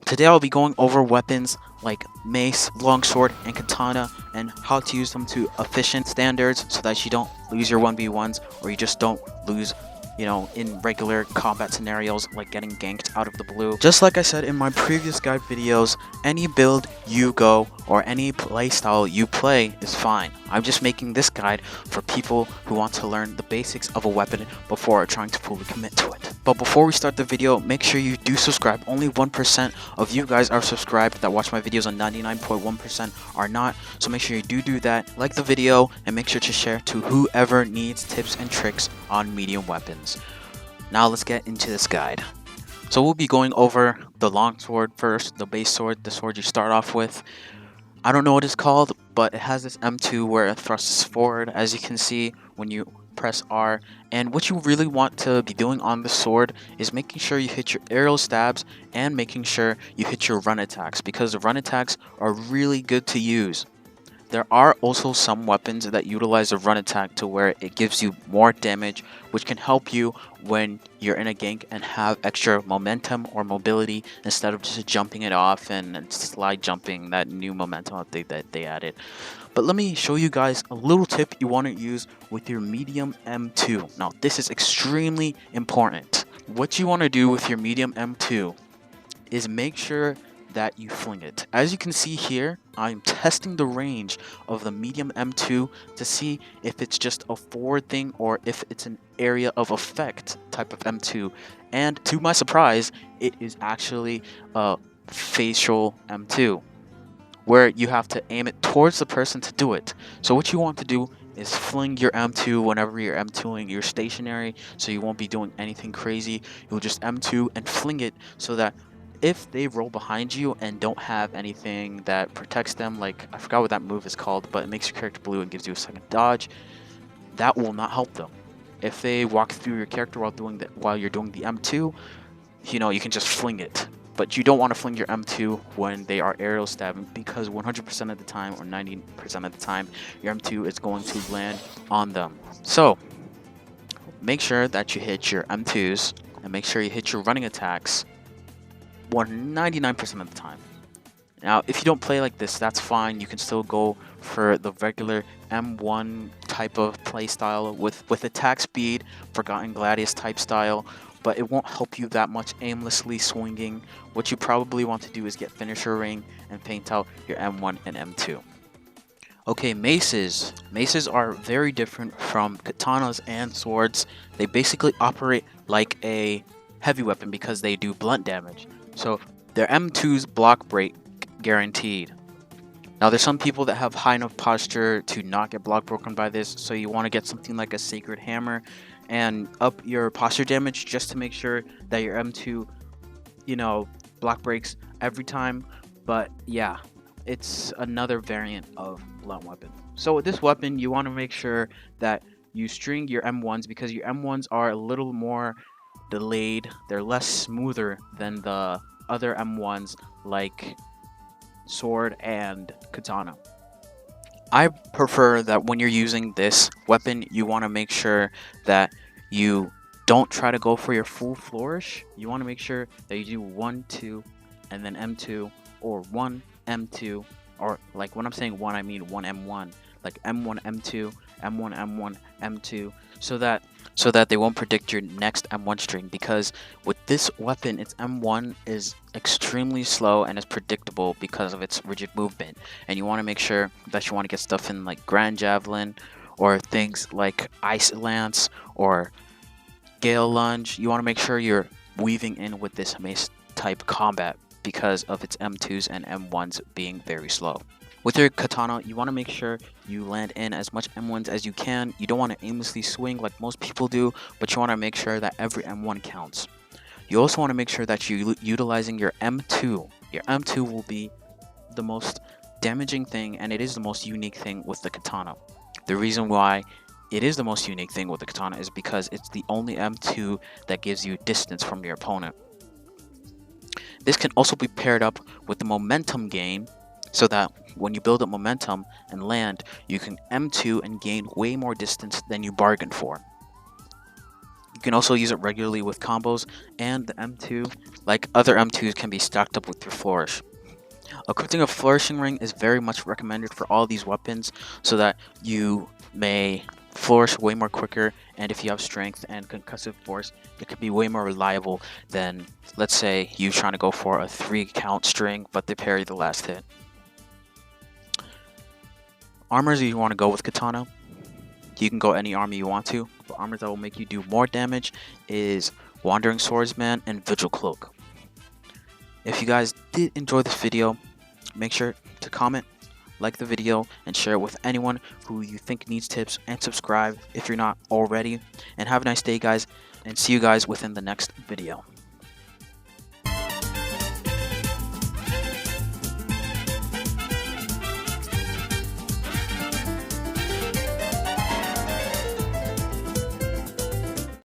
Today I'll be going over weapons like mace, longsword, and katana, and how to use them to efficient standards so that you don't lose your 1v1s or you just don't lose, in regular combat scenarios like getting ganked out of the blue. Just like I said in my previous guide videos, any build you go or any playstyle you play is fine. I'm just making this guide for people who want to learn the basics of a weapon before trying to fully commit to it. But before we start the video, make sure you do subscribe. Only 1% of you guys are subscribed that watch my videos, and 99.1% are not. So make sure you do that, like the video, and make sure to share to whoever needs tips and tricks on medium weapons. Now let's get into this guide. So we'll be going over the longsword first, the base sword, the sword you start off with. I don't know what it's called, but it has this M2 where it thrusts forward, as you can see when you press R. And what you really want to be doing on the sword is making sure you hit your aerial stabs and making sure you hit your run attacks, because the run attacks are really good to use. There are also some weapons that utilize a run attack to where it gives you more damage, which can help you when you're in a gank and have extra momentum or mobility instead of just jumping it off and slide jumping, that new momentum update that they added. But let me show you guys a little tip you want to use with your medium M2. Now this is extremely important. What you want to do with your medium M2 is make sure that you fling it. As you can see here, I'm testing the range of the medium M2 to see if it's just a forward thing or if it's an area of effect type of M2. And to my surprise, it is actually a facial M2, where you have to aim it towards the person to do it. So what you want to do is fling your M2 whenever you're M2ing. You're stationary, so you won't be doing anything crazy. You'll just M2 and fling it so that if they roll behind you and don't have anything that protects them, like I forgot what that move is called, but it makes your character blue and gives you a second dodge, that will not help them. If they walk through your character while you're doing the M2, you can just fling it. But you don't want to fling your M2 when they are aerial stabbing, because 100% of the time or 90% of the time your M2 is going to land on them. So make sure that you hit your M2s and make sure you hit your running attacks 99% of the time. Now, if you don't play like this, that's fine. You can still go for the regular M1 type of play style with attack speed, Forgotten Gladius type style, but it won't help you that much aimlessly swinging. What you probably want to do is get finisher ring and paint out your M1 and M2. Okay, maces. Maces are very different from katanas and swords. They basically operate like a heavy weapon because they do blunt damage. So their M2's block break guaranteed. Now there's some people that have high enough posture to not get block broken by this, so you want to get something like a sacred hammer and up your posture damage just to make sure that your M2, block breaks every time. But yeah, it's another variant of blunt weapon. So with this weapon, you want to make sure that you string your M1s, because your M1s are a little more delayed. They're less smoother than the other M1s like sword and katana. I prefer that when you're using this weapon, you want to make sure that you don't try to go for your full flourish. You want to make sure that you do 1, 2, and then M2, or 1, M2, or like when I'm saying 1, I mean 1 M1, like M1, M2, M1, M1, M2, so that they won't predict your next M1 string, because with this weapon, its M1 is extremely slow and is predictable because of its rigid movement. And you want to make sure that you want to get stuff in like Grand Javelin or things like Ice Lance or Gale Lunge. You want to make sure you're weaving in with this mace type combat because of its M2s and M1s being very slow. With your katana, you want to make sure you land in as much M1s as you can. You don't want to aimlessly swing like most people do, but you want to make sure that every M1 counts. You also want to make sure that you're utilizing your M2. Your M2 will be the most damaging thing, and it is the most unique thing with the katana. The reason why it is the most unique thing with the katana is because it's the only M2 that gives you distance from your opponent. This can also be paired up with the momentum gain, so that when you build up momentum and land, you can M2 and gain way more distance than you bargained for. You can also use it regularly with combos, and the M2, like other M2s, can be stacked up with your Flourish. Equipping a Flourishing Ring is very much recommended for all these weapons so that you may flourish way more quicker, and if you have strength and concussive force, it could be way more reliable than, let's say, you trying to go for a 3-count string but they parry the last hit. Armors you want to go with Katana, you can go any armor you want to, but armors that will make you do more damage is Wandering Swordsman and Vigil Cloak. If you guys did enjoy this video, make sure to comment, like the video, and share it with anyone who you think needs tips, and subscribe if you're not already. And have a nice day, guys, and see you guys within the next video.